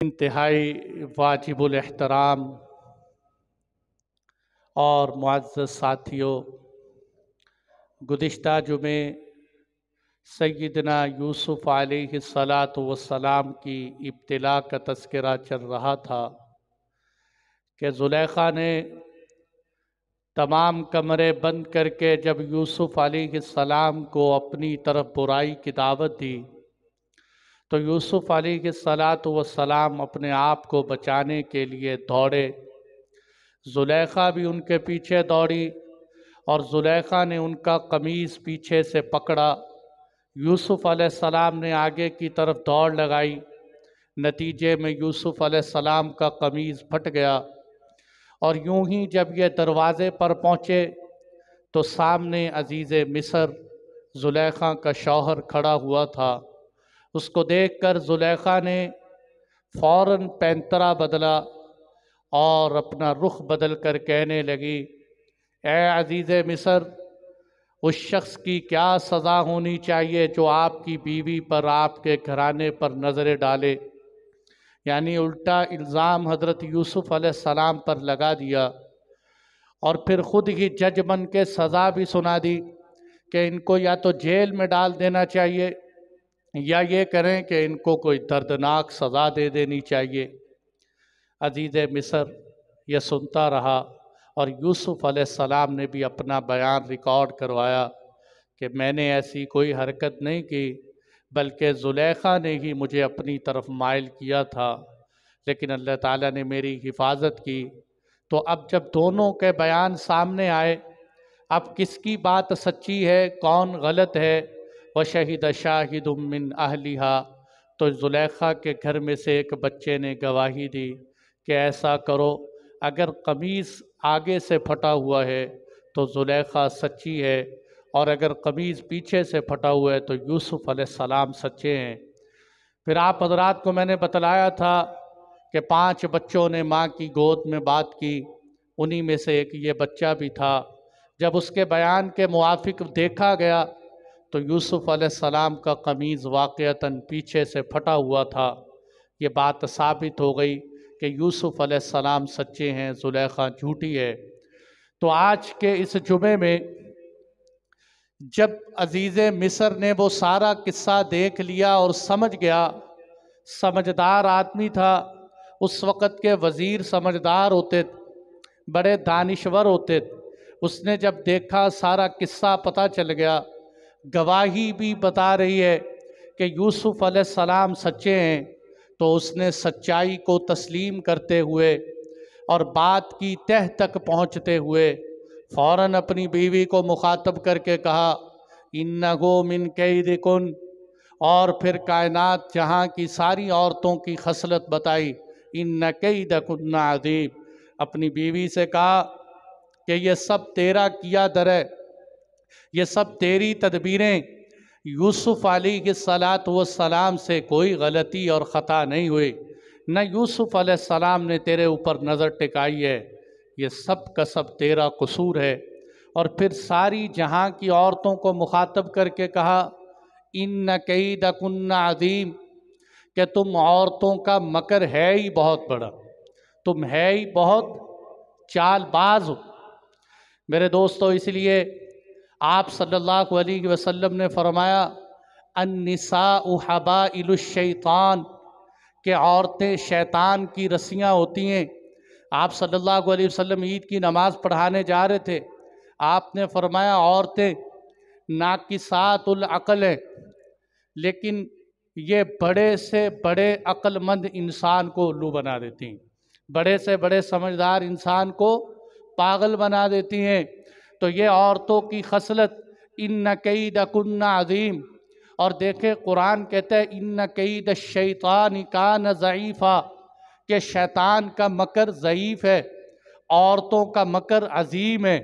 انتہائی واجب الاحترام اور معزز ساتھیوں، گزشتہ جمعے سیدنا یوسف علیہ السلام کی ابتلا کا تذکرہ چل رہا تھا کہ زلیخا نے تمام کمرے بند کر کے جب یوسف علیہ السلام کو اپنی طرف برائی کی دعوت دی تو یوسف علیہ السلام اپنے آپ کو بچانے کے لیے دوڑے۔ زلیخا بھی ان کے پیچھے دوڑی اور زلیخا نے ان کا قمیض پیچھے سے پکڑا۔ یوسف علیہ السلام نے آگے کی طرف دوڑ لگائی، نتیجے میں یوسف علیہ السلام کا قمیض پھٹ گیا، اور یوں ہی جب یہ دروازے پر پہنچے تو سامنے عزیز مصر زلیخا کا شوہر کھڑا ہوا تھا۔ اس کو دیکھ کر زلیخا نے فوراً پینترا بدلا اور اپنا رخ بدل کر کہنے لگی، اے عزیز مصر، اس شخص کی کیا سزا ہونی چاہیے جو آپ کی بیوی پر، آپ کے گھرانے پر نظریں ڈالے؟ یعنی الٹا الزام حضرت یوسف علیہ السلام پر لگا دیا، اور پھر خود ہی جج بن کے سزا بھی سنا دی کہ ان کو یا تو جیل میں ڈال دینا چاہیے یا یہ کریں کہ ان کو کوئی دردناک سزا دے دینی چاہیے۔ عزیز مصر یہ سنتا رہا، اور یوسف علیہ السلام نے بھی اپنا بیان ریکارڈ کروایا کہ میں نے ایسی کوئی حرکت نہیں کی، بلکہ زلیخا نے ہی مجھے اپنی طرف مائل کیا تھا، لیکن اللہ تعالیٰ نے میری حفاظت کی۔ تو اب جب دونوں کے بیان سامنے آئے، اب کس کی بات سچی ہے، کون غلط ہے؟ وَشَهِدَ شَاهِدٌ مِّنْ أَهْلِهَا، تو زلیخا کے گھر میں سے ایک بچے نے گواہی دی کہ ایسا کرو، اگر قمیض آگے سے پھٹا ہوا ہے تو زلیخا سچی ہے، اور اگر قمیض پیچھے سے پھٹا ہوا ہے تو یوسف علیہ السلام سچے ہیں۔ پھر آپ حضرات کو میں نے بتلایا تھا کہ 5 بچوں نے ماں کی گود میں بات کی، انہی میں سے ایک یہ بچہ بھی تھا۔ جب اس کے بیان کے موافق دیکھا گیا تو یوسف علیہ السلام کا قمیض واقعتاً پیچھے سے پھٹا ہوا تھا۔ یہ بات ثابت ہو گئی کہ یوسف علیہ السلام سچے ہیں، زلیخا جھوٹی ہے۔ تو آج کے اس جمعے میں جب عزیز مصر نے وہ سارا قصہ دیکھ لیا اور سمجھ گیا، سمجھدار آدمی تھا، اس وقت کے وزیر سمجھدار ہوتے، بڑے دانشور ہوتے، اس نے جب دیکھا سارا قصہ پتہ چل گیا، گواہی بھی بتا رہی ہے کہ یوسف علیہ السلام سچے ہیں، تو اس نے سچائی کو تسلیم کرتے ہوئے اور بات کی تہ تک پہنچتے ہوئے فوراً اپنی بیوی کو مخاطب کر کے کہا، اِنَّهُ مِن کَیدِکُن، اور پھر کائنات جہاں کی ساری عورتوں کی خصلت بتائی، اِنَّ کَیدَکُنَّ عَظِیمٌ، اپنی بیوی سے کہا کہ یہ سب تیرا کیا در ہے، یہ سب تیری تدبیریں، یوسف علیہ السلام سے کوئی غلطی اور خطا نہیں ہوئی، نہ یوسف علیہ السلام نے تیرے اوپر نظر ٹکائی ہے، یہ سب کا سب تیرا قصور ہے۔ اور پھر ساری جہاں کی عورتوں کو مخاطب کر کے کہا، اِنَّ کَیدَکُنَّ عَظِیمٌ، کہ تم عورتوں کا مکر ہے ہی بہت بڑا، تم ہے ہی بہت چال باز ہو۔ میرے دوستو، اس لیے آپ صلی اللہ علیہ وسلم نے فرمایا، النساء حبائل الشیطان، کہ عورتیں شیطان کی رسیاں ہوتی ہیں۔ آپ صلی اللہ علیہ وسلم عید کی نماز پڑھانے جا رہے تھے، آپ نے فرمایا عورتیں ناقصات العقل ہیں، لیکن یہ بڑے سے بڑے عقل مند انسان کو الو بنا دیتی ہیں، بڑے سے بڑے سمجھدار انسان کو پاگل بنا دیتی ہیں۔ تو یہ عورتوں کی خصلت، اِنَّ کَیدَکُنَّ عَظِیمٌ، اور دیکھیں قرآن کہتا ہے اِنَّ کَیدَ الشَّیطَانِ کَانَ ضَعِیفًا، کہ شیطان کا مکر ضعیف ہے، عورتوں کا مکر عظیم ہے۔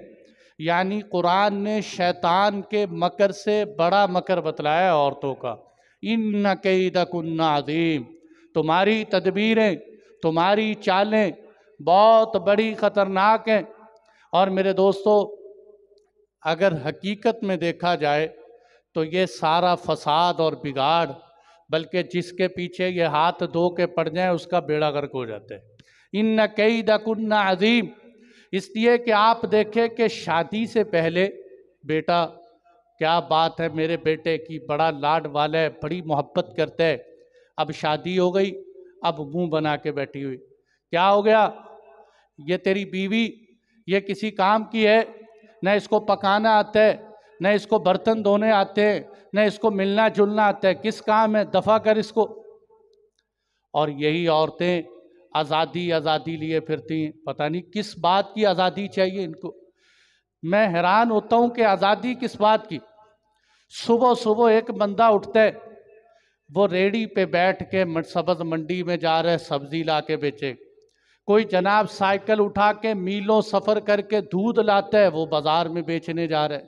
یعنی قرآن نے شیطان کے مکر سے بڑا مکر بتلایا ہے عورتوں کا، اِنَّ کَیدَکُنَّ عَظِیمٌ، تمہاری تدبیریں، تمہاری چالیں بہت بڑی خطرناک ہیں۔ اور میرے دوستو، اگر حقیقت میں دیکھا جائے تو یہ سارا فساد اور بگاڑ بلکہ جس کے پیچھے یہ ہاتھ دھو کے پڑ جائیں اس کا بیڑا غرق ہو جاتا ہے۔ ان کیدکن عظیم، اس لیے کہ آپ دیکھیں کہ شادی سے پہلے بیٹا کیا بات ہے میرے بیٹے کی، بڑا لاڈ والا ہے، بڑی محبت کرتا ہے، اب شادی ہو گئی، اب منہ بنا کے بیٹھی ہوئی، کیا ہو گیا؟ یہ تیری بیوی یہ کسی کام کی ہے؟ نہ اس کو پکانا آتا ہے، نہ اس کو برتن دھونے آتے ہیں، نہ اس کو ملنا جلنا آتا ہے، کس کام ہے؟ دفع کر اس کو۔ اور یہی عورتیں آزادی آزادی لیے پھرتی ہیں، پتہ نہیں کس بات کی آزادی چاہیے ان کو۔ میں حیران ہوتا ہوں کہ آزادی کس بات کی؟ صبح صبح ایک بندہ اٹھتا ہے، وہ ریڑھی پہ بیٹھ کے سبز منڈی میں جا رہے سبزی لا کے بیچے، کوئی جناب سائیکل اٹھا کے میلوں سفر کر کے دودھ لاتا ہے، وہ بازار میں بیچنے جا رہے۔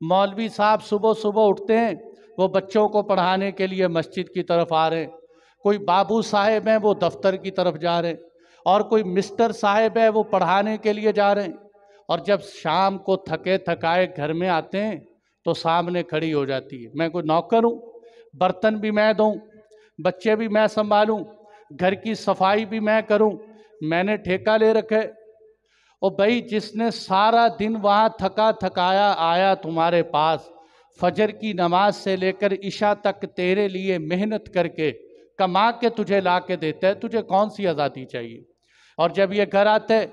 مولوی صاحب صبح صبح اٹھتے ہیں، وہ بچوں کو پڑھانے کے لیے مسجد کی طرف آ رہے ہیں، کوئی بابو صاحب ہیں وہ دفتر کی طرف جا رہے ہیں، اور کوئی مسٹر صاحب ہے وہ پڑھانے کے لیے جا رہے ہیں۔ اور جب شام کو تھکے تھکائے گھر میں آتے ہیں تو سامنے کھڑی ہو جاتی ہے، میں کوئی نوکر ہوں؟ برتن بھی میں دوں، بچے بھی میں سنبھالوں، گھر کی صفائی بھی میں کروں، میں نے ٹھیکہ لے رکھے؟ اور بھائی جس نے سارا دن وہاں تھکا تھکایا آیا تمہارے پاس، فجر کی نماز سے لے کر عشاء تک تیرے لیے محنت کر کے کما کے تجھے لا کے دیتا ہے، تجھے کون سی آزادی چاہیے؟ اور جب یہ گھر آتے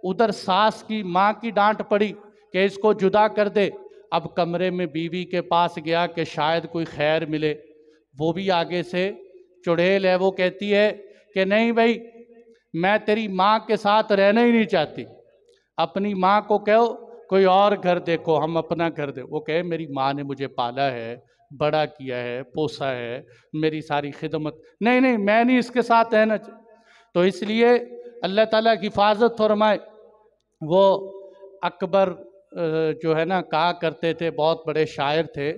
ادھر ساس کی ماں کی ڈانٹ پڑی کہ اس کو جدا کر دے، اب کمرے میں بیوی کے پاس گیا کہ شاید کوئی خیر ملے، وہ بھی آگے سے چڑیل ہے، وہ کہتی ہے کہ نہیں بھائی میں تیری ماں کے ساتھ رہنا ہی نہیں چاہتی، اپنی ماں کو کہو کوئی اور گھر دیکھو، ہم اپنا گھر دے۔ وہ کہے میری ماں نے مجھے پالا ہے، بڑا کیا ہے، پوسا ہے، میری ساری خدمت، نہیں نہیں میں نہیں اس کے ساتھ رہنا تو اس لیے اللہ تعالیٰ کی حفاظت فرمائے۔ وہ اکبر جو ہے نا کہا کرتے تھے، بہت بڑے شاعر تھے،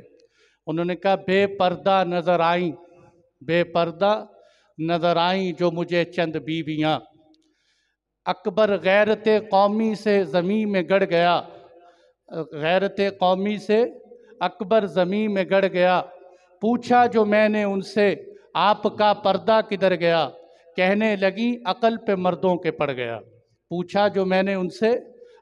انہوں نے کہا بے پردہ نظر آئیں، بے پردہ نظر آئیں جو مجھے چند بیویاں، اکبر غیرت قومی سے زمین میں گڑ گیا، غیرت قومی سے اکبر زمین میں گڑ گیا، پوچھا جو میں نے ان سے آپ کا پردہ کدھر گیا، کہنے لگی عقل پہ مردوں کے پڑ گیا۔ پوچھا جو میں نے ان سے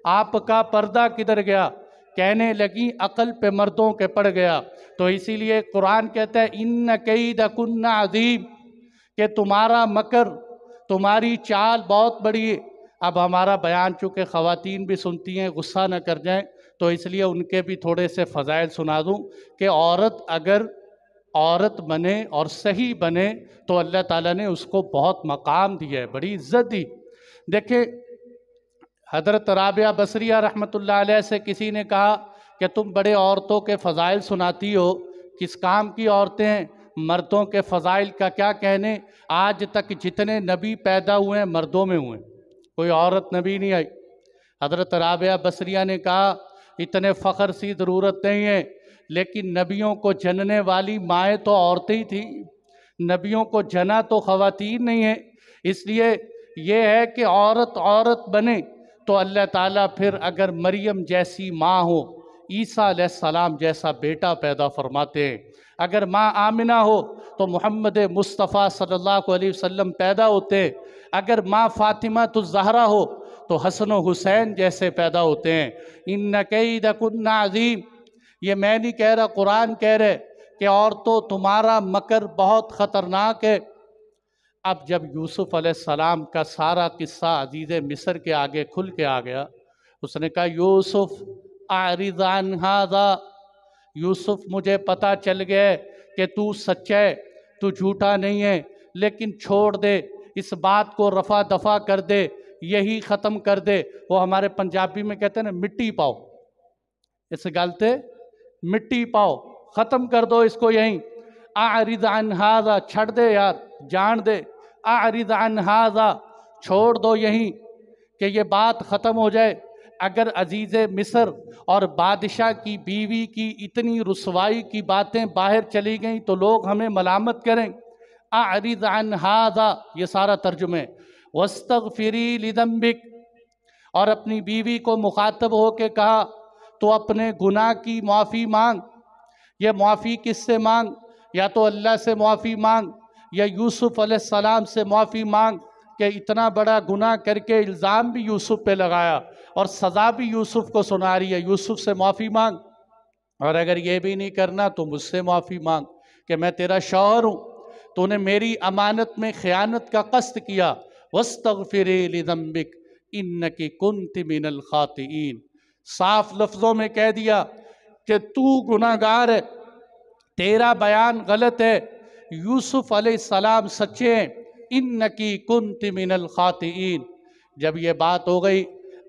آپ کا پردہ کدھر گیا، کہنے لگی عقل پہ مردوں کے پڑ گیا۔ تو اسی لیے قرآن کہتا ہے ان کیدکن عظیم، کہ تمہارا مکر، تمہاری چال بہت بڑی ہے۔ اب ہمارا بیان چونکہ خواتین بھی سنتی ہیں، غصہ نہ کر جائیں، تو اس لیے ان کے بھی تھوڑے سے فضائل سنا دوں کہ عورت اگر عورت بنے اور صحیح بنے تو اللہ تعالیٰ نے اس کو بہت مقام دیا ہے، بڑی عزت دی۔ دیکھیں حضرت رابعہ بصریہ رحمۃ اللہ علیہ سے کسی نے کہا کہ تم بڑے عورتوں کے فضائل سناتی ہو، کس کام کی عورتیں ہیں، مردوں کے فضائل کا کیا کہنے؟ آج تک جتنے نبی پیدا ہوئے ہیں مردوں میں ہوئے، کوئی عورت نبی نہیں آئی۔ حضرت رابعہ بصریہ نے کہا اتنے فخر سی ضرورت نہیں ہے، لیکن نبیوں کو جننے والی مائیں تو عورتیں ہی تھیں، نبیوں کو جنا تو خواتین نہیں ہیں۔ اس لیے یہ ہے کہ عورت عورت بنے تو اللہ تعالیٰ پھر اگر مریم جیسی ماں ہو، عیسیٰ علیہ السلام جیسا بیٹا پیدا فرماتے ہیں، اگر ماں آمنہ ہو تو محمد مصطفیٰ صلی اللہ علیہ وسلم پیدا ہوتے ہیں، اگر ماں فاطمہ الزہرا ہو تو حسن و حسین جیسے پیدا ہوتے ہیں۔ ان کیدکن عظیم، یہ میں نہیں کہہ رہا، قرآن کہہ رہے کہ عورتوں تمہارا مکر بہت خطرناک ہے۔ اب جب یوسف علیہ السلام کا سارا قصہ عزیز مصر کے آگے کھل کے آ گیا، اس نے کہا یوسف اعرض عن ھذا، یوسف مجھے پتہ چل گیا کہ تو سچا ہے، تو جھوٹا نہیں ہے، لیکن چھوڑ دے اس بات کو، رفع دفع کر دے، یہی ختم کر دے۔ وہ ہمارے پنجابی میں کہتے ہیں نا مٹی پاؤ، اس گالتے مٹی پاؤ، ختم کر دو اس کو یہیں۔ اعرض عن ھذا، چھڑ دے یار، جان دے، اعرض عن ھذا، چھوڑ دو یہیں کہ یہ بات ختم ہو جائے۔ اگر عزیز مصر اور بادشاہ کی بیوی کی اتنی رسوائی کی باتیں باہر چلی گئیں تو لوگ ہمیں ملامت کریں۔ اعرض عن ھذا، یہ سارا ترجمہ ہے۔ واستغفری لذنبک، اور اپنی بیوی کو مخاطب ہو کے کہا تو اپنے گناہ کی معافی مانگ۔ یہ معافی کس سے مانگ؟ یا تو اللہ سے معافی مانگ یا یوسف علیہ السلام سے معافی مانگ کہ اتنا بڑا گناہ کر کے الزام بھی یوسف پہ لگایا اور سزا بھی یوسف کو سنا رہی ہے، یوسف سے معافی مانگ، اور اگر یہ بھی نہیں کرنا تو مجھ سے معافی مانگ کہ میں تیرا شوہر ہوں، تو نے میری امانت میں خیانت کا قصد کیا، وَاسْتَغْفِرِي لِذَنبِكَ إِنَّكِ كُنْتِ مِنَ الْخَاطِئِينَ، صاف لفظوں میں کہہ دیا کہ تو گناہ گار ہے، تیرا بیان غلط ہے، یوسف علیہ السلام سچے ہیں، اِنَّكِ كُنْتِ مِنَ الْخَاطِئِينَ۔ جب یہ بات ہو گئی،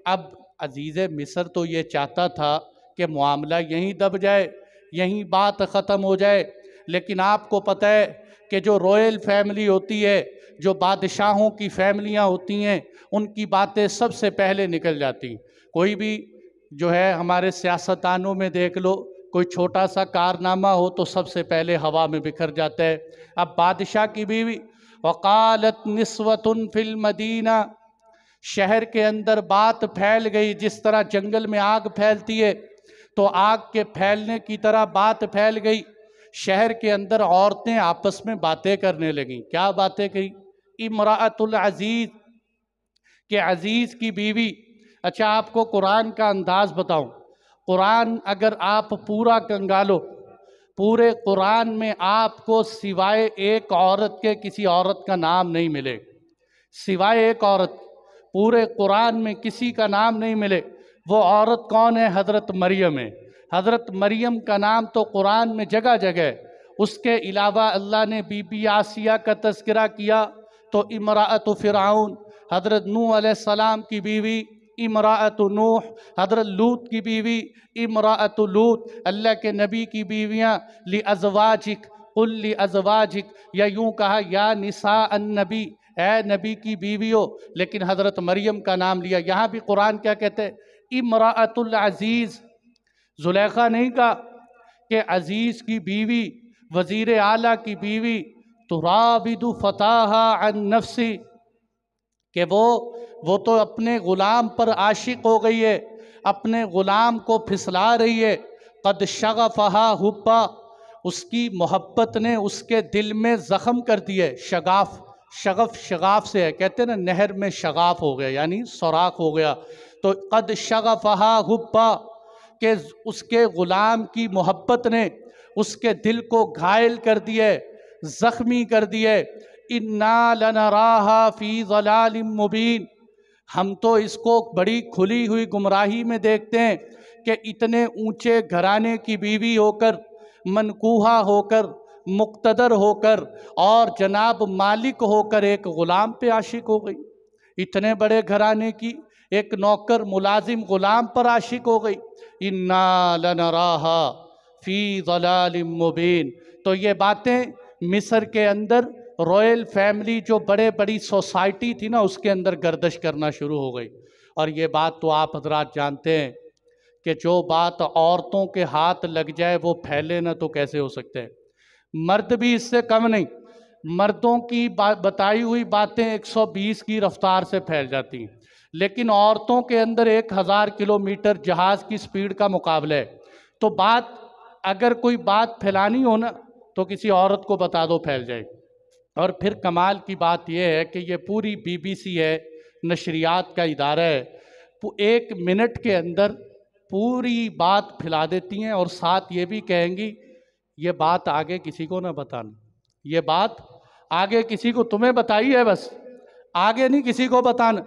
اب عزیز مصر تو یہ چاہتا تھا کہ معاملہ یہیں دب جائے، یہیں بات ختم ہو جائے، لیکن آپ کو پتہ ہے کہ جو رویل فیملی ہوتی ہے، جو بادشاہوں کی فیملیاں ہوتی ہیں، ان کی باتیں سب سے پہلے نکل جاتی ہیں۔ کوئی بھی جو ہے ہمارے سیاستدانوں میں دیکھ لو، کوئی چھوٹا سا کارنامہ ہو تو سب سے پہلے ہوا میں بکھر جاتا ہے۔ اب بادشاہ کی بیوی وقالت نسوۃ فی المدینہ، شہر کے اندر بات پھیل گئی، جس طرح جنگل میں آگ پھیلتی ہے تو آگ کے پھیلنے کی طرح بات پھیل گئی، شہر کے اندر عورتیں آپس میں باتیں کرنے لگیں۔ کیا باتیں کہیں؟ امرأۃ العزیز، کہ عزیز کی بیوی۔ اچھا آپ کو قرآن کا انداز بتاؤں، قرآن اگر آپ پورا کنگالو، پورے قرآن میں آپ کو سوائے ایک عورت کے کسی عورت کا نام نہیں ملے، سوائے ایک عورت، پورے قرآن میں کسی کا نام نہیں ملے۔ وہ عورت کون ہے؟ حضرت مریم ہے۔ حضرت مریم کا نام تو قرآن میں جگہ جگہ ہے۔ اس کے علاوہ اللہ نے بی بی آسیہ کا تذکرہ کیا تو امرأۃ فرعون، حضرت نوح علیہ السلام کی بیوی امرأۃ نوح، حضرت لوط کی بیوی امرأۃ لوط، اللہ کے نبی کی بیویاں لِأَزْوَاجِكَ قُلْ لِأَزْوَاجِكَ، یا یوں کہا یا نساء النبی، اے نبی کی بیویوں، لیکن حضرت مریم کا نام لیا۔ یہاں بھی قرآن کیا کہتے ہیں؟ امرأۃ العزیز، زلیخا نہیں کہا کہ عزیز کی بیوی، وزیر اعلیٰ کی بیوی، تراود فتاها عن نفسی، کہ وہ تو اپنے غلام پر عاشق ہو گئی ہے، اپنے غلام کو پھسلا رہی ہے۔ قد شغفها حبا، اس کی محبت نے اس کے دل میں زخم کر دی ہے۔ شغاف، شغف شغاف سے ہے، کہتے ہیں نا نہر میں شغاف ہو گیا، یعنی سوراخ ہو گیا۔ تو قد شغفها حبا، کہ اس کے غلام کی محبت نے اس کے دل کو گھائل کر دیا ہے، زخمی کر دیا ہے۔ اِنَّا لَنَرَاهَا فِي ضَلَالٍ مُبِينٍ، ہم تو اس کو بڑی کھلی ہوئی گمراہی میں دیکھتے ہیں کہ اتنے اونچے گھرانے کی بیوی ہو کر، منکوحہ ہو کر، مقتدر ہو کر، اور جناب مالک ہو کر ایک غلام پہ عاشق ہو گئی۔ اتنے بڑے گھرانے کی ایک نوکر ملازم غلام پر عاشق ہو گئی۔ اِنَّا لَنَرَاهَا فِي ضَلَالٍ مُبِينٍ۔ تو یہ باتیں مصر کے اندر رویل فیملی جو بڑی سوسائٹی تھی نا، اس کے اندر گردش کرنا شروع ہو گئی۔ اور یہ بات تو آپ حضرات جانتے ہیں کہ جو بات عورتوں کے ہاتھ لگ جائے وہ پھیلے نہ تو کیسے ہو سکتے ہیں۔ مرد بھی اس سے کم نہیں، مردوں کی بتائی ہوئی باتیں 120 کی رفتار سے پھیل جاتی ہیں، لیکن عورتوں کے اندر 1000 کلومیٹر جہاز کی سپیڈ کا مقابلہ ہے۔ تو بات اگر کوئی بات پھیلانی ہو نا تو کسی عورت کو بتا دو، پھیل جائے۔ اور پھر کمال کی بات یہ ہے کہ یہ پوری بی بی سی ہے، نشریات کا ادارہ ہے، 1 منٹ کے اندر پوری بات پھیلا دیتی ہیں، اور ساتھ یہ بھی کہیں گی یہ بات آگے کسی کو نہ بتانا، یہ بات آگے کسی کو، تمہیں بتائی ہے بس، آگے نہیں کسی کو بتانا۔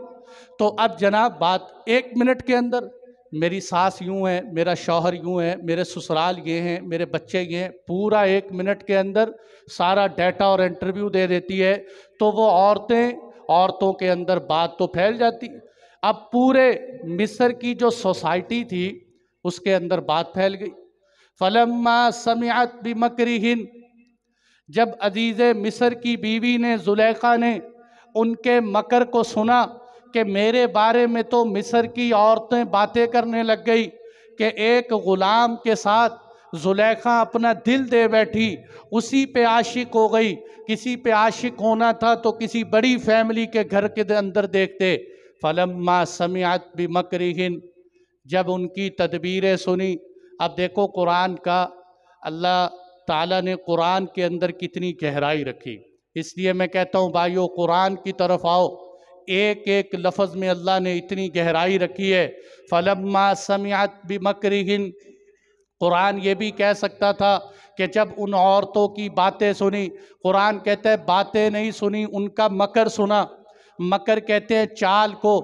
تو اب جناب بات 1 منٹ کے اندر، میری ساس یوں ہے، میرا شوہر یوں ہے، میرے سسرال یہ ہیں، میرے بچے یہ ہیں، پورا 1 منٹ کے اندر سارا ڈیٹا اور انٹرویو دے دیتی ہے۔ تو وہ عورتوں کے اندر بات تو پھیل جاتی۔ اب پورے مصر کی جو سوسائٹی تھی اس کے اندر بات پھیل گئی۔ فَلَمَّا سَمِعَتْ بِمَكْرِهِنَّ، جب عزیز مصر کی بیوی نے، زلیخا نے ان کے مکر کو سنا کہ میرے بارے میں تو مصر کی عورتیں باتیں کرنے لگ گئی کہ ایک غلام کے ساتھ زلیخا اپنا دل دے بیٹھی، اسی پہ عاشق ہو گئی۔ کسی پہ عاشق ہونا تھا تو کسی بڑی فیملی کے گھر کے اندر دیکھتے۔ فَلَمَّا سَمِعَتْ بِمَكْرِهِنَّ، جب ان کی تدبیریں سنی۔ اب دیکھو قرآن کا اللہ تعالیٰ نے قرآن کے اندر کتنی گہرائی رکھی۔ اس لیے میں کہتا ہوں بھائیو، قرآن کی طرف آؤ، ایک ایک لفظ میں اللہ نے اتنی گہرائی رکھی ہے۔ فَلَمَّا سَمِعَتْ بِمَكْرِهِنَّ، قرآن یہ بھی کہہ سکتا تھا کہ جب ان عورتوں کی باتیں سنی، قرآن کہتے ہیں باتیں نہیں سنی، ان کا مکر سنا۔ مکر کہتے ہیں چال کو،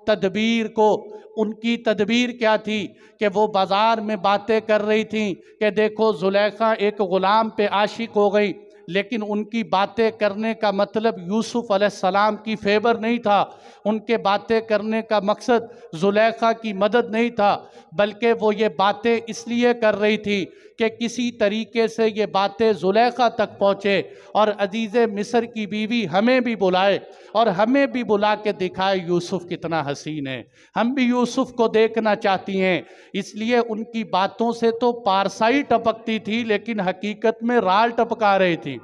تدبیر کو۔ ان کی تدبیر کیا تھی کہ وہ بازار میں باتیں کر رہی تھیں کہ دیکھو زلیخا ایک غلام پہ عاشق ہو گئی، لیکن ان کی باتیں کرنے کا مطلب یوسف علیہ السلام کی فیور نہیں تھا، ان کے باتیں کرنے کا مقصد زلیخا کی مدد نہیں تھا، بلکہ وہ یہ باتیں اس لیے کر رہی تھی کہ کسی طریقے سے یہ باتیں زلیخا تک پہنچے اور عزیز مصر کی بیوی ہمیں بھی بلائے اور ہمیں بھی بلا کے دکھائے یوسف کتنا حسین ہے، ہم بھی یوسف کو دیکھنا چاہتی ہیں۔ اس لیے ان کی باتوں سے تو پارسائی ٹپکتی تھی، لیکن حقیقت میں رال ٹپکا رہی تھی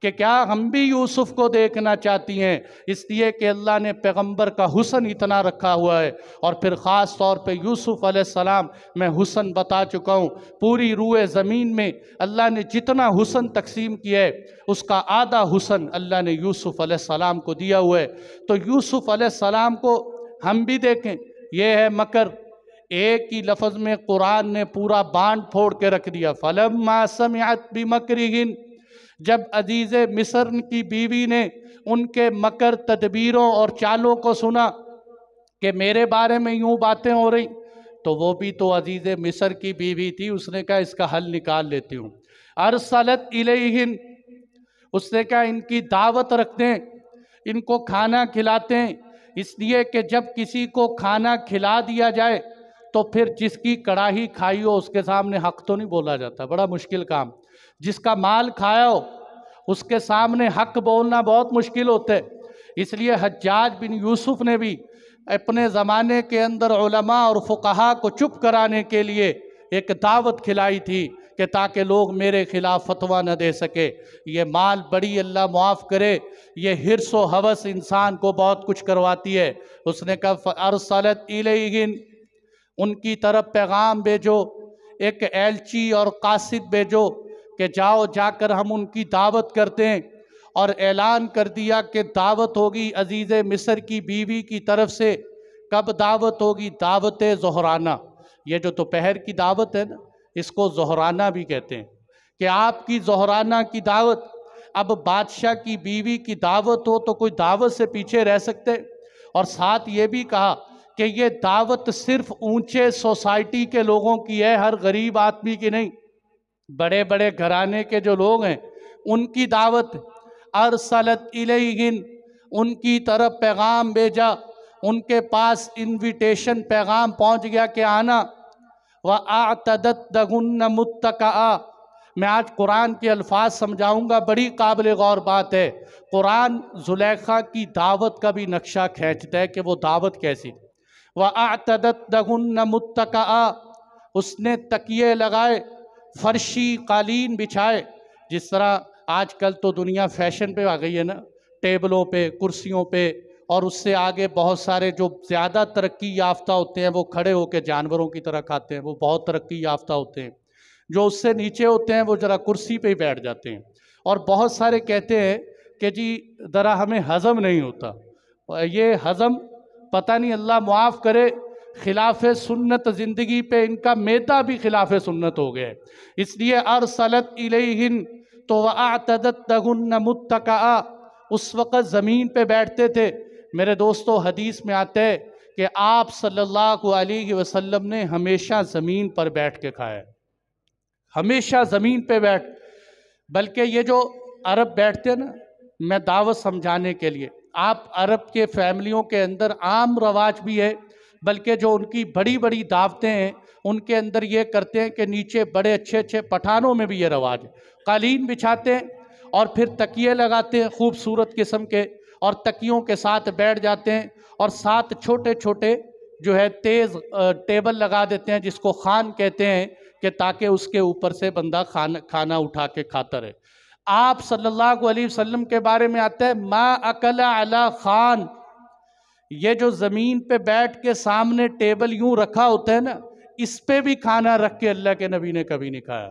کہ کیا ہم بھی یوسف کو دیکھنا چاہتی ہیں۔ اس لیے کہ اللہ نے پیغمبر کا حسن اتنا رکھا ہوا ہے، اور پھر خاص طور پہ یوسف علیہ السلام، میں حسن بتا چکا ہوں، پوری روئے زمین میں اللہ نے جتنا حسن تقسیم کیا ہے اس کا آدھا حسن اللہ نے یوسف علیہ السلام کو دیا ہوا ہے۔ تو یوسف علیہ السلام کو ہم بھی دیکھیں، یہ ہے مکر۔ ایک ہی لفظ میں قرآن نے پورا بانڈ پھوڑ کے رکھ دیا۔ فَلَمَّا سَمِعَتْ بِمَكْرِهِنَّ، جب عزیز مصر کی بیوی نے ان کے مکر، تدبیروں اور چالوں کو سنا کہ میرے بارے میں یوں باتیں ہو رہی، تو وہ بھی تو عزیز مصر کی بیوی تھی، اس نے کہا اس کا حل نکال لیتی ہوں۔ ارسلت الیہن، اس نے کہا ان کی دعوت رکھ دیں، ان کو کھانا کھلاتے ہیں، اس لیے کہ جب کسی کو کھانا کھلا دیا جائے تو پھر جس کی کڑاہی کھائی ہو اس کے سامنے حق تو نہیں بولا جاتا، بڑا مشکل کام۔ جس کا مال کھایا ہو اس کے سامنے حق بولنا بہت مشکل ہوتا ہے۔ اس لیے حجاج بن یوسف نے بھی اپنے زمانے کے اندر علماء اور فقہاء کو چپ کرانے کے لیے ایک دعوت کھلائی تھی کہ تاکہ لوگ میرے خلاف فتویٰ نہ دے سکے۔ یہ مال بڑی، اللہ معاف کرے، یہ حرص و ہوس انسان کو بہت کچھ کرواتی ہے۔ اس نے کہا فَأَرْسَلَتْ إِلَيْهِنَّ، ان کی طرف پیغام بھیجو، ایک ایلچی اور قاصد بھیجو کہ جاؤ، جا کر ہم ان کی دعوت کرتے ہیں۔ اور اعلان کر دیا کہ دعوت ہوگی عزیز مصر کی بیوی کی طرف سے۔ کب دعوت ہوگی؟ دعوت ظہرانہ۔ یہ جو دوپہر کی دعوت ہے نا، اس کو ظہرانہ بھی کہتے ہیں، کہ آپ کی ظہرانہ کی دعوت۔ اب بادشاہ کی بیوی کی دعوت ہو تو کوئی دعوت سے پیچھے رہ سکتے؟ اور ساتھ یہ بھی کہا کہ یہ دعوت صرف اونچے سوسائٹی کے لوگوں کی ہے، ہر غریب آدمی کی نہیں، بڑے بڑے گھرانے کے جو لوگ ہیں ان کی دعوت۔ ارسلت الیہن، ان کی طرف پیغام بھیجا، ان کے پاس انویٹیشن پیغام پہنچ گیا کہ آنا۔ وَأَعْتَدَتْ لَهُنَّ مُتَّكَأً، میں آج قرآن کے الفاظ سمجھاؤں گا، بڑی قابل غور بات ہے۔ قرآن زلیخا کی دعوت کا بھی نقشہ کھینچتا ہے کہ وہ دعوت کیسی۔ وَأَعْتَدَتْ لَهُنَّ مُتَّكَأً، اس نے تکیے لگائے، فرشی قالین بچھائے۔ جس طرح آج کل تو دنیا فیشن پہ آ گئی ہے نا، ٹیبلوں پہ، کرسیوں پہ، اور اس سے آگے بہت سارے جو زیادہ ترقی یافتہ ہوتے ہیں وہ کھڑے ہو کے جانوروں کی طرح کھاتے ہیں، وہ بہت ترقی یافتہ ہوتے ہیں۔ جو اس سے نیچے ہوتے ہیں وہ ذرا کرسی پہ ہی بیٹھ جاتے ہیں، اور بہت سارے کہتے ہیں کہ جی ذرا ہمیں ہضم نہیں ہوتا۔ یہ ہضم پتہ نہیں، اللہ معاف کرے، خلاف سنت زندگی پہ ان کا میدا بھی خلاف سنت ہو گیا ہے۔ اس لیے ارسلت الیہن، تو وَأَعْتَدَتْ لَهُنَّ مُتَّكَأً، اس وقت زمین پہ بیٹھتے تھے۔ میرے دوستو حدیث میں آتا ہے کہ آپ صلی اللہ علیہ وسلم نے ہمیشہ زمین پر بیٹھ کے کھایا ہے، ہمیشہ زمین پہ بیٹھ۔ بلکہ یہ جو عرب بیٹھتے ہیں نا، میں دعوت سمجھانے کے لیے، آپ عرب کے فیملیوں کے اندر عام رواج بھی ہے، بلکہ جو ان کی بڑی بڑی دعوتیں ہیں ان کے اندر یہ کرتے ہیں کہ نیچے بڑے اچھے اچھے پٹھانوں میں بھی یہ رواج ہے، قالین بچھاتے ہیں اور پھر تکیے لگاتے ہیں خوبصورت قسم کے، اور تکیوں کے ساتھ بیٹھ جاتے ہیں، اور ساتھ چھوٹے چھوٹے جو ہے تیز ٹیبل لگا دیتے ہیں جس کو خان کہتے ہیں، کہ تاکہ اس کے اوپر سے بندہ کھانا اٹھا کے کھاتا رہے۔ آپ صلی اللہ علیہ وسلم کے بارے میں آتا ہے ما اکل علی خان، یہ جو زمین پہ بیٹھ کے سامنے ٹیبل یوں رکھا ہوتا ہے نا، اس پہ بھی کھانا رکھ کے اللہ کے نبی نے کبھی نہیں کھایا۔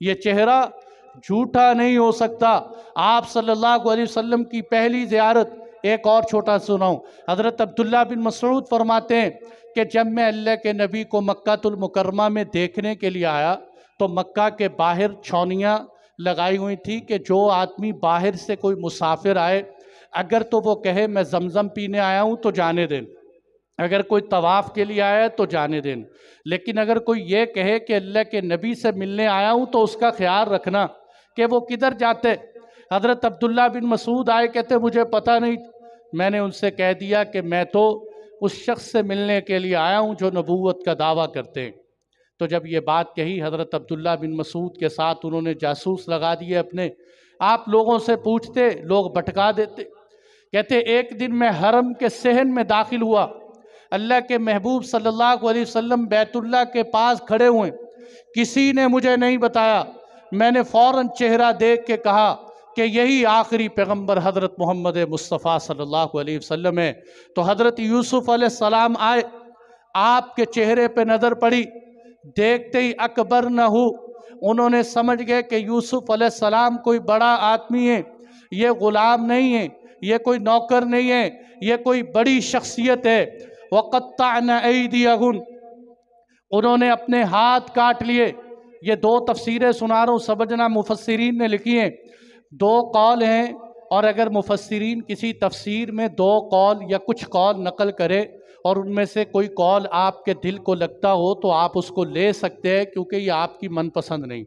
یہ چہرہ جھوٹا نہیں ہو سکتا۔ آپ صلی اللہ علیہ وسلم کی پہلی زیارت، ایک اور چھوٹا سناؤں، حضرت عبداللہ بن مسعود فرماتے ہیں کہ جب میں اللہ کے نبی کو مکہ المکرمہ میں دیکھنے کے لیے آیا تو مکہ کے باہر چھاؤنیاں لگائی ہوئی تھی کہ جو آدمی باہر سے کوئی مسافر آئے اگر تو وہ کہے میں زمزم پینے آیا ہوں تو جانے دیں، اگر کوئی طواف کے لیے آیا ہے تو جانے دیں، لیکن اگر کوئی یہ کہے کہ اللہ کے نبی سے ملنے آیا ہوں تو اس کا خیال رکھنا کہ وہ کدھر جاتے۔ حضرت عبداللہ بن مسعود آئے، کہتے مجھے پتہ نہیں، میں نے ان سے کہہ دیا کہ میں تو اس شخص سے ملنے کے لیے آیا ہوں جو نبوت کا دعویٰ کرتے ہیں۔ تو جب یہ بات کہی حضرت عبداللہ بن مسعود کے ساتھ انہوں نے جاسوس لگا دیے اپنے، آپ لوگوں سے پوچھتے، لوگ بھٹکا دیتے۔ کہتے ایک دن میں حرم کے صحن میں داخل ہوا، اللہ کے محبوب صلی اللہ علیہ وسلم بیت اللہ کے پاس کھڑے ہوئے، کسی نے مجھے نہیں بتایا، میں نے فوراً چہرہ دیکھ کے کہا کہ یہی آخری پیغمبر حضرت محمد مصطفیٰ صلی اللہ علیہ وسلم ہے۔ تو حضرت یوسف علیہ السلام آئے، آپ کے چہرے پہ نظر پڑی، دیکھتے ہی اکبر نہ ہو، انہوں نے سمجھ گئے کہ یوسف علیہ السلام کوئی بڑا آدمی ہے، یہ غلام نہیں ہے، یہ کوئی نوکر نہیں ہے، یہ کوئی بڑی شخصیت ہے۔ وَقَطَّعْنَ أَيْدِيَهُنْ، انہوں نے اپنے ہاتھ کاٹ لیے۔ یہ دو تفسیریں سنا رہا ہوں، سمجھنا مفسرین نے لکھی ہیں، دو قول ہیں، اور اگر مفسرین کسی تفسیر میں دو قول یا کچھ قول نقل کرے اور ان میں سے کوئی قول آپ کے دل کو لگتا ہو تو آپ اس کو لے سکتے ہیں، کیونکہ یہ آپ کی من پسند نہیں۔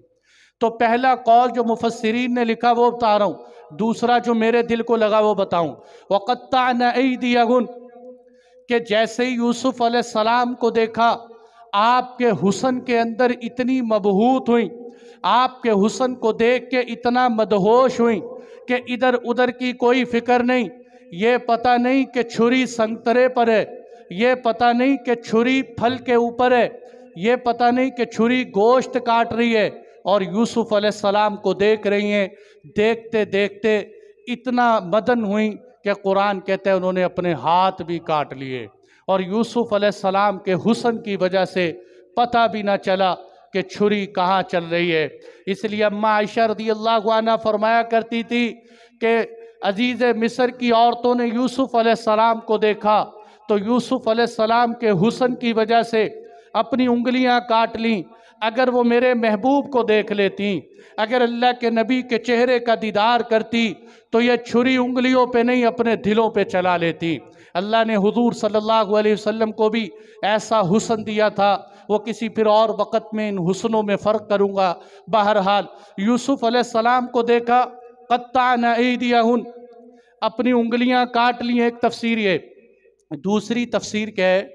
تو پہلا قول جو مفسرین نے لکھا وہ بتا رہا ہوں، دوسرا جو میرے دل کو لگا وہ بتاؤں۔ وَقَطَّعْنَ أَيْدِيَهُنْ، کہ جیسے ہی یوسف علیہ السلام کو دیکھا، آپ کے حسن کے اندر اتنی مبہوت ہوئی، آپ کے حسن کو دیکھ کے اتنا مدہوش ہوئی کہ ادھر ادھر کی کوئی فکر نہیں، یہ پتہ نہیں کہ چھری سنگترے پر ہے، یہ پتہ نہیں کہ چھری پھل کے اوپر ہے، یہ پتہ نہیں کہ چھری گوشت کاٹ رہی ہے، اور یوسف علیہ السلام کو دیکھ رہی ہیں۔ دیکھتے دیکھتے اتنا مدن ہوئی کہ قرآن کہتے ہیں انہوں نے اپنے ہاتھ بھی کاٹ لیے، اور یوسف علیہ السلام کے حسن کی وجہ سے پتہ بھی نہ چلا کہ چھری کہاں چل رہی ہے۔ اس لیے اماں عائشہ رضی اللہ عنہ فرمایا کرتی تھی کہ عزیز مصر کی عورتوں نے یوسف علیہ السلام کو دیکھا تو یوسف علیہ السلام کے حسن کی وجہ سے اپنی انگلیاں کاٹ لیں، اگر وہ میرے محبوب کو دیکھ لیتی، اگر اللہ کے نبی کے چہرے کا دیدار کرتی تو یہ چھری انگلیوں پہ نہیں اپنے دلوں پہ چلا لیتی۔ اللہ نے حضور صلی اللہ علیہ وسلم کو بھی ایسا حسن دیا تھا، وہ کسی پھر اور وقت میں ان حسنوں میں فرق کروں گا۔ بہرحال یوسف علیہ السلام کو دیکھا، قطعن ایدیہن، اپنی انگلیاں کاٹ لی، ایک تفسیر یہ۔ دوسری تفسیر کیا ہے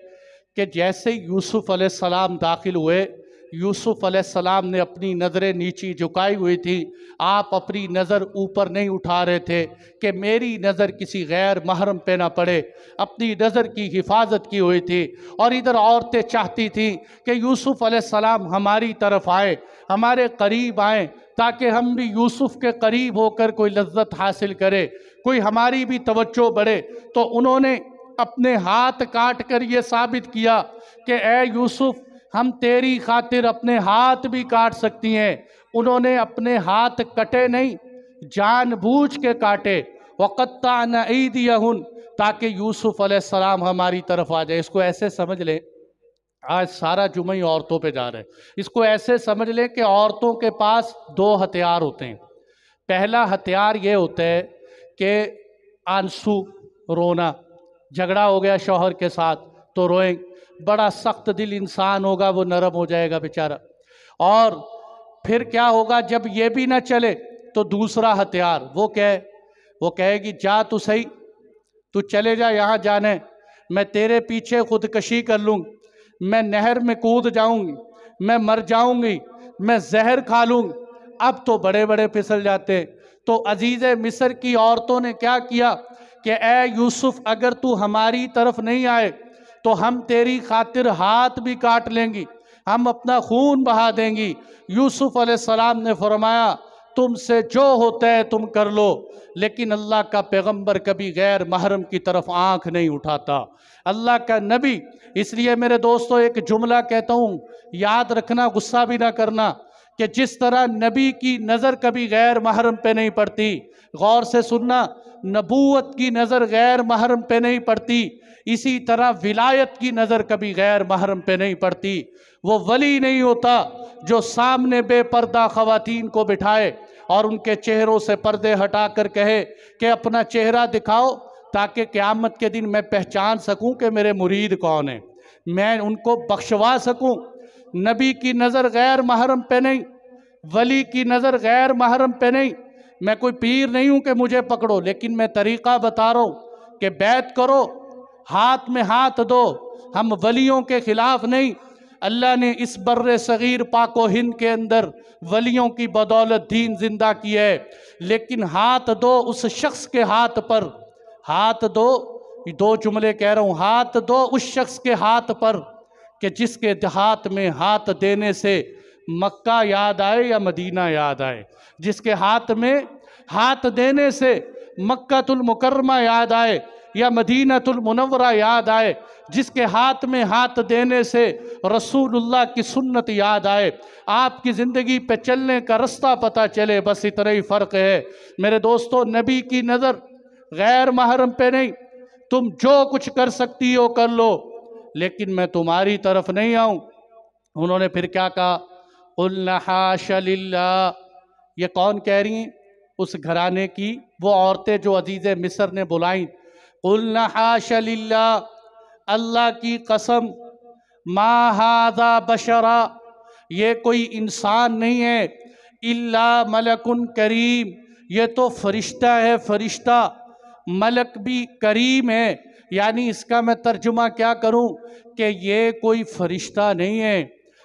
کہ جیسے یوسف علیہ السلام داخل ہوئے، یوسف علیہ السلام نے اپنی نظریں نیچی جھکائی ہوئی تھی، آپ اپنی نظر اوپر نہیں اٹھا رہے تھے کہ میری نظر کسی غیر محرم پہ نہ پڑے، اپنی نظر کی حفاظت کی ہوئی تھی۔ اور ادھر عورتیں چاہتی تھیں کہ یوسف علیہ السلام ہماری طرف آئے، ہمارے قریب آئیں، تاکہ ہم بھی یوسف کے قریب ہو کر کوئی لذت حاصل کرے، کوئی ہماری بھی توجہ بڑھے۔ تو انہوں نے اپنے ہاتھ کاٹ کر یہ ثابت کیا کہ اے یوسف، ہم تیری خاطر اپنے ہاتھ بھی کاٹ سکتی ہیں۔ انہوں نے اپنے ہاتھ کٹے نہیں، جان بوجھ کے کاٹے۔ وَقَطَّعْنَ أَيْدِيَهُنْ، تاکہ یوسف علیہ السلام ہماری طرف آ جائے۔ اس کو ایسے سمجھ لیں، آج سارا جمعہ ہی عورتوں پہ جا رہے ہیں، اس کو ایسے سمجھ لیں کہ عورتوں کے پاس دو ہتھیار ہوتے ہیں۔ پہلا ہتھیار یہ ہوتا ہے کہ آنسو، رونا، جھگڑا ہو گیا شوہر کے ساتھ تو روئیں، بڑا سخت دل انسان ہوگا وہ نرم ہو جائے گا بیچارہ۔ اور پھر کیا ہوگا جب یہ بھی نہ چلے تو دوسرا ہتھیار وہ کیا ہے، وہ کہے گی جا تو صحیح، تو چلے جا، یہاں جانے، میں تیرے پیچھے خودکشی کر لوں گی، میں نہر میں کود جاؤں گی، میں مر جاؤں گی، میں زہر کھا لوں گی۔ اب تو بڑے بڑے پھسل جاتے ہیں۔ تو عزیز مصر کی عورتوں نے کیا کیا کہ اے یوسف، اگر تو ہماری طرف نہیں آئے تو ہم تیری خاطر ہاتھ بھی کاٹ لیں گی، ہم اپنا خون بہا دیں گی۔ یوسف علیہ السلام نے فرمایا تم سے جو ہوتا ہے تم کر لو، لیکن اللہ کا پیغمبر کبھی غیر محرم کی طرف آنکھ نہیں اٹھاتا، اللہ کا نبی۔ اس لیے میرے دوستو ایک جملہ کہتا ہوں، یاد رکھنا، غصہ بھی نہ کرنا، کہ جس طرح نبی کی نظر کبھی غیر محرم پہ نہیں پڑتی، غور سے سننا، نبوت کی نظر غیر محرم پہ نہیں پڑتی، اسی طرح ولایت کی نظر کبھی غیر محرم پہ نہیں پڑتی۔ وہ ولی نہیں ہوتا جو سامنے بے پردہ خواتین کو بٹھائے اور ان کے چہروں سے پردے ہٹا کر کہے کہ اپنا چہرہ دکھاؤ تاکہ قیامت کے دن میں پہچان سکوں کہ میرے مرید کون ہیں، میں ان کو بخشوا سکوں۔ نبی کی نظر غیر محرم پہ نہیں، ولی کی نظر غیر محرم پہ نہیں۔ میں کوئی پیر نہیں ہوں کہ مجھے پکڑو، لیکن میں طریقہ بتا رہا ہوں کہ بیعت کرو، ہاتھ میں ہاتھ دو۔ ہم ولیوں کے خلاف نہیں، اللہ نے اس بر صغیر پاک و ہند کے اندر ولیوں کی بدولت دین زندہ کی ہے، لیکن ہاتھ دو اس شخص کے ہاتھ پر، ہاتھ دو، یہ دو جملے کہہ رہا ہوں، ہاتھ دو اس شخص کے ہاتھ پر کہ جس کے ہاتھ میں ہاتھ دینے سے مکہ یاد آئے یا مدینہ یاد آئے، جس کے ہاتھ میں ہاتھ دینے سے مکہ المکرمہ یاد آئے یا مدینہ المنورہ یاد آئے، جس کے ہاتھ میں ہاتھ دینے سے رسول اللہ کی سنت یاد آئے، آپ کی زندگی پہ چلنے کا رستہ پتہ چلے، بس اتنا ہی فرق ہے۔ میرے دوستو، نبی کی نظر غیر محرم پہ نہیں، تم جو کچھ کر سکتی ہو کر لو، لیکن میں تمہاری طرف نہیں آؤں۔ انہوں نے پھر کیا کہا؟ قُلْنَا حَاشَ لِلَّهِ، یہ کون کہہ رہی ہیں؟ اس گھرانے کی وہ عورتیں جو عزیز مصر نے بلائیں۔ قُلْنَا حَاشَ لِلَّهِ، اللہ کی قسم، مَا هَذَا بَشَرًا، یہ کوئی انسان نہیں ہے، إِلَّا مَلَكٌ کریم، یہ تو فرشتہ ہے، فرشتہ، ملک بھی کریم ہے۔ یعنی اس کا میں ترجمہ کیا کروں کہ یہ کوئی فرشتہ نہیں ہے،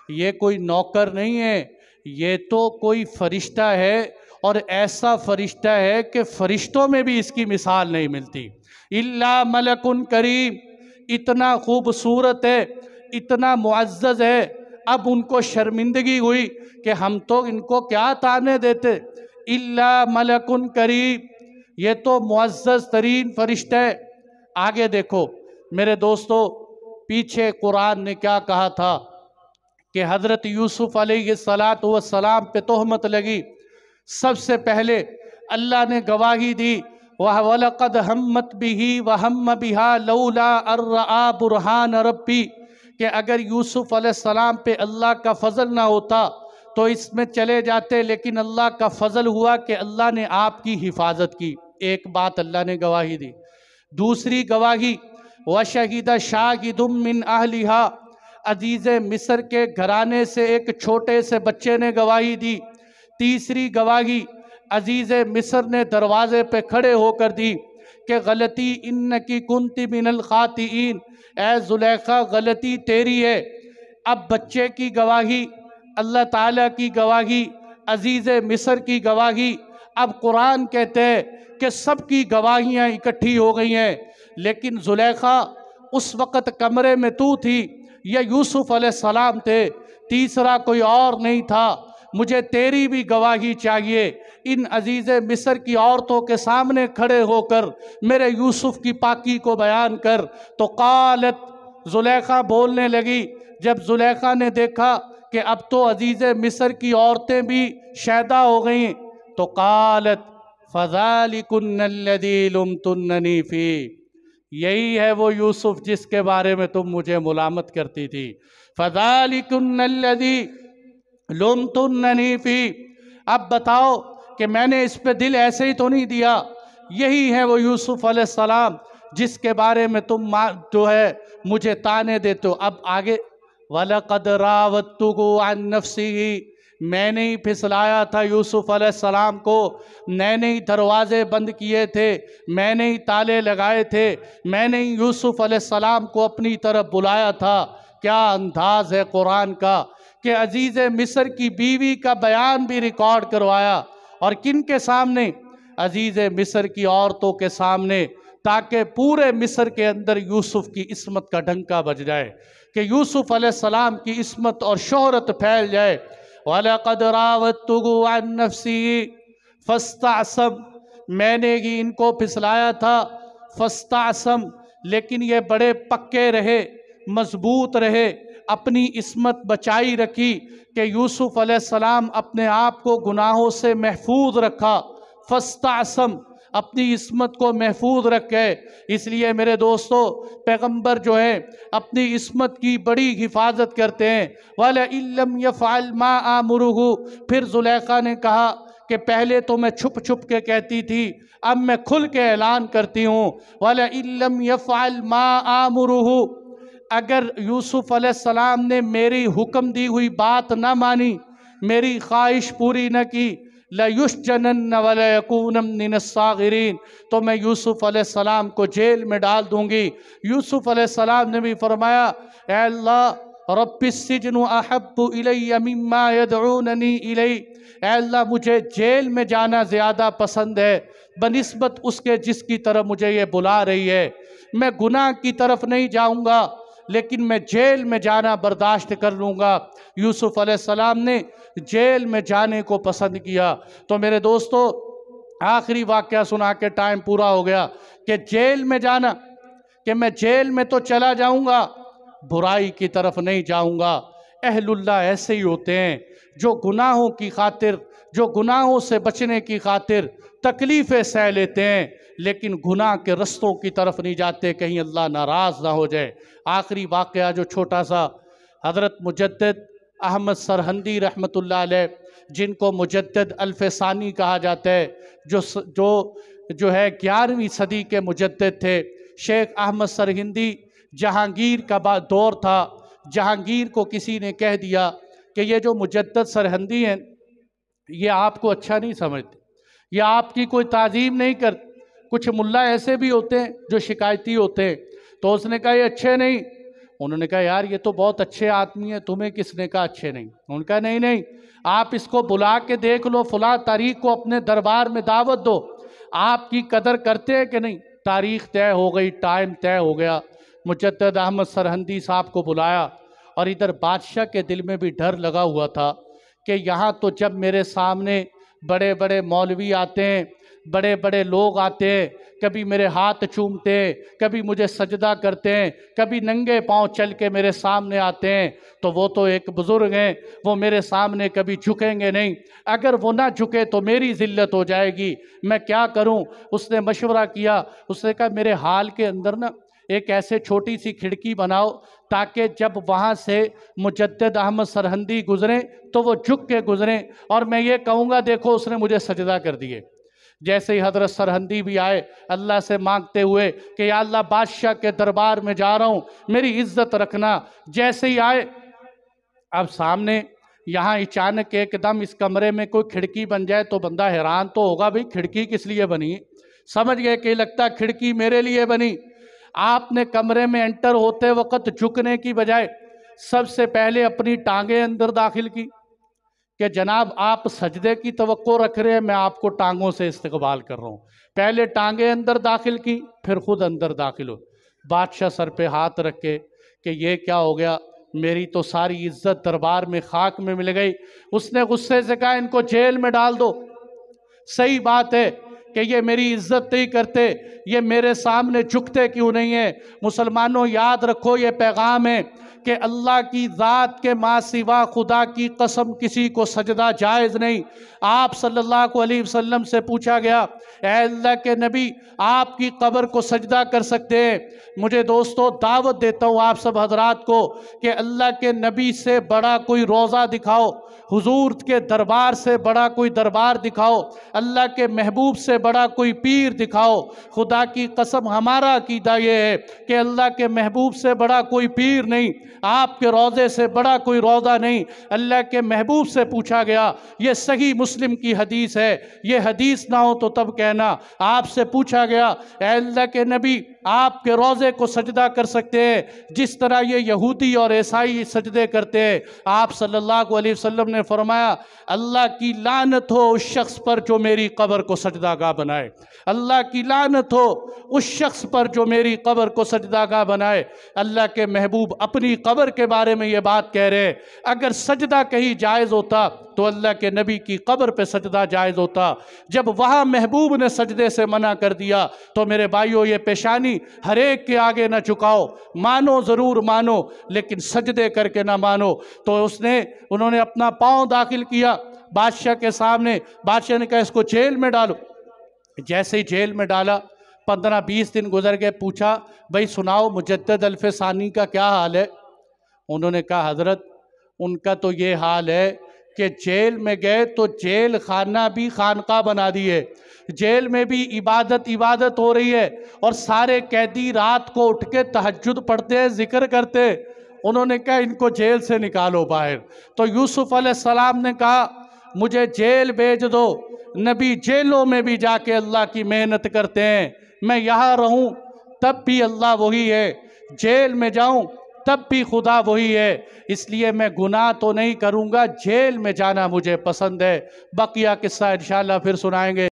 یہ کوئی نوکر نہیں ہے، یہ تو کوئی فرشتہ ہے، اور ایسا فرشتہ ہے کہ فرشتوں میں بھی اس کی مثال نہیں ملتی۔ إِلَّا مَلَكٌ کریم، اتنا خوبصورت ہے، اتنا معزز ہے۔ اب ان کو شرمندگی ہوئی کہ ہم تو ان کو کیا تانے دیتے، إِلَّا مَلَكٌ کریم، یہ تو معزز ترین فرشتہ ہے۔ آگے دیکھو میرے دوستو، پیچھے قرآن نے کیا کہا تھا کہ حضرت یوسف علیہ السلام پہ تہمت لگی، سب سے پہلے اللہ نے گواہی دی، وَلَقَدْ هَمَّتْ بِهِ وَهَمَّ بِهَا لَوْلَا أَن رَّأَىٰ بُرْهَانَ رَبِّهِ، کہ اگر یوسف علیہ السلام پہ اللہ کا فضل نہ ہوتا تو اس میں چلے جاتے، لیکن اللہ کا فضل ہوا کہ اللہ نے آپ کی حفاظت کی۔ ایک بات اللہ نے گواہی دی۔ دوسری گواہی، وَشَهِدَ شَاهِدٌ مِّنْ أَهْلِهَا، عزیز مصر کے گھرانے سے ایک چھوٹے سے بچے نے گواہی دی۔ تیسری گواہی عزیز مصر نے دروازے پہ کھڑے ہو کر دی کہ غلطی اِنَّكِ كُنْتِ مِنَ الْخَاطِئِينَ، اے زلیخا غلطی تیری ہے۔ اب بچے کی گواہی، اللہ تعالیٰ کی گواہی، عزیز مصر کی گواہی، اب قرآن کہتے ہیں کہ سب کی گواہیاں اکٹھی ہو گئی ہیں، لیکن زلیخا اس وقت کمرے میں تو تھی یا یوسف علیہ السلام تھے، تیسرا کوئی اور نہیں تھا، مجھے تیری بھی گواہی چاہیے۔ ان عزیز مصر کی عورتوں کے سامنے کھڑے ہو کر میرے یوسف کی پاکی کو بیان کر۔ تو قالت، زلیخا بولنے لگی، جب زلیخا نے دیکھا کہ اب تو عزیز مصر کی عورتیں بھی شیدا ہو گئیں، تو قالت فَذَلِكُنَّ الَّذِي لُمْتُنَّنِي فِيهِ، یہی ہے وہ یوسف جس کے بارے میں تم مجھے ملامت کرتی تھی۔ فَذَلِكُنَّ الَّذِي لُمْتُنَّنِي فِيهِ، اب بتاؤ کہ میں نے اس پہ دل ایسے ہی تو نہیں دیا، یہی ہے وہ یوسف علیہ السلام جس کے بارے میں تم جو ہے مجھے تانے دیتے ہو۔ اب آگے، وَلَقَدْ رَاوَدتُّهُ عَن نَفْسِهِ، میں نے ہی پھسلایا تھا یوسف علیہ السلام کو، میں نے ہی دروازے بند کیے تھے، میں نے ہی تالے لگائے تھے، میں نے ہی یوسف علیہ السلام کو اپنی طرف بلایا تھا۔ کیا انداز ہے قرآن کا کہ عزیز مصر کی بیوی کا بیان بھی ریکارڈ کروایا، اور کن کے سامنے؟ عزیز مصر کی عورتوں کے سامنے، تاکہ پورے مصر کے اندر یوسف کی عصمت کا ڈنکا بج جائے، کہ یوسف علیہ السلام کی عصمت اور شہرت پھیل جائے۔ وَلَقَدْ رَاوَدتُّهُ عَن نَفْسِهِ فَاسْتَعْصَمَ، میں نے ہی ان کو پھسلایا تھا، فَاسْتَعْصَمَ، لیکن یہ بڑے پکے رہے، مضبوط رہے، اپنی عصمت بچائی رکھی کہ یوسف علیہ السلام اپنے آپ کو گناہوں سے محفوظ رکھا، فاستعصم، اپنی عصمت کو محفوظ رکھے۔ اس لیے میرے دوستو، پیغمبر جو ہیں اپنی عصمت کی بڑی حفاظت کرتے ہیں۔ وَلَئِن لَّمْ يَفْعَلْ مَا آمُرُهُ، پھر زلیخا نے کہا کہ پہلے تو میں چھپ چھپ کے کہتی تھی، اب میں کھل کے اعلان کرتی ہوں۔ وَلَئِن لَّمْ يَفْعَلْ مَا آمُرُهُ، اگر یوسف علیہ السلام نے میری حکم دی ہوئی بات نہ مانی، میری خواہش پوری نہ کی، لَيُسْجَنَنَّ وَلَيَكُونَ مِنَ الصَّاغِرِينَ، تو میں یوسف علیہ السلام کو جیل میں ڈال دوں گی۔ یوسف علیہ السلام نے بھی فرمایا، اے اللہ، رب السجن احب الی مما یدعوننی الی، اے اللہ مجھے جیل میں جانا زیادہ پسند ہے بنسبت اس کے جس کی طرف مجھے یہ بلا رہی ہے۔ میں گناہ کی طرف نہیں جاؤں گا، لیکن میں جیل میں جانا برداشت کر لوں گا۔ یوسف علیہ السلام نے جیل میں جانے کو پسند کیا۔ تو میرے دوستو، آخری واقعہ سنا کے ٹائم پورا ہو گیا کہ جیل میں جانا، کہ میں جیل میں تو چلا جاؤں گا، برائی کی طرف نہیں جاؤں گا۔ اہل اللہ ایسے ہی ہوتے ہیں جو گناہوں کی خاطر، جو گناہوں سے بچنے کی خاطر تکلیفیں سہ لیتے ہیں، لیکن گناہ کے رستوں کی طرف نہیں جاتے، کہیں اللہ ناراض نہ ہو جائے۔ آخری واقعہ جو چھوٹا سا، حضرت مجدد احمد سرہندی رحمۃ اللہ علیہ، جن کو مجدد الف ثانی کہا جاتا ہے، جو ہے 11ویں صدی کے مجدد تھے۔ شیخ احمد سرہندی، جہانگیر کا دور تھا، جہانگیر کو کسی نے کہہ دیا کہ یہ جو مجدد سرہندی ہیں یہ آپ کو اچھا نہیں سمجھتے، یہ آپ کی کوئی تعظیم نہیں کرتے۔ کچھ ملا ایسے بھی ہوتے ہیں جو شکایتی ہوتے ہیں، تو اس نے کہا یہ اچھے نہیں۔ انہوں نے کہا یار یہ تو بہت اچھے آدمی ہیں، تمہیں کس نے کہا اچھے نہیں؟ انہوں نے کہا نہیں، آپ اس کو بلا کے دیکھ لو، فلاں تاریخ کو اپنے دربار میں دعوت دو، آپ کی قدر کرتے ہیں کہ نہیں؟ تاریخ طے ہو گئی، ٹائم طے ہو گیا، مجدد احمد سرہندی صاحب کو بلایا، اور ادھر بادشاہ کے دل میں بھی ڈر لگا ہوا تھا کہ یہاں تو جب میرے سامنے بڑے بڑے مولوی آتے ہیں، بڑے بڑے لوگ آتے ہیں، کبھی میرے ہاتھ چومتے ہیں، کبھی مجھے سجدہ کرتے ہیں، کبھی ننگے پاؤں چل کے میرے سامنے آتے ہیں، تو وہ تو ایک بزرگ ہیں، وہ میرے سامنے کبھی جھکیں گے نہیں، اگر وہ نہ جھکے تو میری ذلت ہو جائے گی، میں کیا کروں؟ اس نے مشورہ کیا، اس نے کہا میرے حال کے اندر نا ایک ایسے چھوٹی سی کھڑکی بناؤ تاکہ جب وہاں سے مجدد احمد سرہندی گزریں تو وہ جھک کے گزریں، اور میں یہ کہوں گا دیکھو اس نے مجھے سجدہ کر دیے۔ جیسے ہی حضرت سرہندی بھی آئے اللہ سے مانگتے ہوئے کہ یا اللہ بادشاہ کے دربار میں جا رہا ہوں، میری عزت رکھنا، جیسے ہی آئے اب سامنے یہاں اچانک ایک دم اس کمرے میں کوئی کھڑکی بن جائے تو بندہ حیران تو ہوگا، بھئی کھڑکی کس لیے بنی؟ سمجھ گئے کہ لگتا کھڑکی میرے لیے بنی۔ آپ نے کمرے میں انٹر ہوتے وقت جھکنے کی بجائے سب سے پہلے اپنی ٹانگیں اندر داخل کی کہ جناب آپ سجدے کی توقع رکھ رہے ہیں، میں آپ کو ٹانگوں سے استقبال کر رہا ہوں۔ پہلے ٹانگیں اندر داخل کی، پھر خود اندر داخل ہو۔ بادشاہ سر پہ ہاتھ رکھ کے کہ یہ کیا ہو گیا، میری تو ساری عزت دربار میں خاک میں مل گئی۔ اس نے غصے سے کہا ان کو جیل میں ڈال دو۔ صحیح بات ہے کہ یہ میری عزت نہیں کرتے، یہ میرے سامنے جھکتے کیوں نہیں ہیں؟ مسلمانوں یاد رکھو یہ پیغام ہے کہ اللہ کی ذات کے ماں سوا خدا کی قسم کسی کو سجدہ جائز نہیں۔ آپ صلی اللہ علیہ وسلم سے پوچھا گیا اے اللہ کے نبی آپ کی قبر کو سجدہ کر سکتے ہیں؟ مجھے دوستو دعوت دیتا ہوں آپ سب حضرات کو کہ اللہ کے نبی سے بڑا کوئی روضہ دکھاؤ، حضور کے دربار سے بڑا کوئی دربار دکھاؤ، اللہ کے محبوب سے بڑا کوئی پیر دکھاؤ۔ خدا کی قسم ہمارا عقیدہ یہ ہے کہ اللہ کے محبوب سے بڑا کوئی پیر نہیں، آپ کے روضے سے بڑا کوئی روضہ نہیں۔ اللہ کے محبوب سے پوچھا گیا، یہ صحیح مسلم کی حدیث ہے، یہ حدیث نہ ہو تو تب کہنا، آپ سے پوچھا گیا اے اللہ کے نبی آپ کے روضے کو سجدہ کر سکتے ہیں جس طرح یہ یہودی اور عیسائی سجدے کرتے ہیں؟ آپ صلی اللہ علیہ وسلم نے فرمایا اللہ کی لعنت ہو اس شخص پر جو میری قبر کو سجدہ گاہ بنائے، اللہ کی لعنت ہو اس شخص پر جو میری قبر کو سجدہ گاہ بنائے۔ اللہ کے محبوب اپنی قبر کے بارے میں یہ بات کہہ رہے ہیں، اگر سجدہ کہیں جائز ہوتا تو اللہ کے نبی کی قبر پہ سجدہ جائز ہوتا۔ جب وہاں محبوب نے سجدے سے منع کر دیا تو میرے بھائیوں یہ پیشانی ہر ایک کے آگے نہ چکاؤ، مانو ضرور مانو لیکن سجدے کر کے نہ مانو۔ تو انہوں نے اپنا پاؤں داخل کیا بادشاہ کے سامنے، بادشاہ نے کہا اس کو جیل میں ڈالو۔ جیسے ہی جیل میں ڈالا 15-20 دن گزر گئے، پوچھا بھئی سناؤ مجدد الف ثانی کا کیا حال ہے؟ انہوں نے کہا حضرت ان کا تو یہ حال ہے کہ جیل میں گئے تو جیل خانہ بھی خانقاہ بنا دیے، جیل میں بھی عبادت ہو رہی ہے، اور سارے قیدی رات کو اٹھ کے تہجد پڑھتے ہیں، ذکر کرتے۔ انہوں نے کہا ان کو جیل سے نکالو باہر۔ تو یوسف علیہ السلام نے کہا مجھے جیل بھیج دو، نبی جیلوں میں بھی جا کے اللہ کی محنت کرتے ہیں، میں یہاں رہوں تب بھی اللہ وہی ہے، جیل میں جاؤں تب بھی خدا وہی ہے، اس لیے میں گناہ تو نہیں کروں گا، جیل میں جانا مجھے پسند ہے۔ بقیہ قصہ انشاءاللہ پھر سنائیں گے۔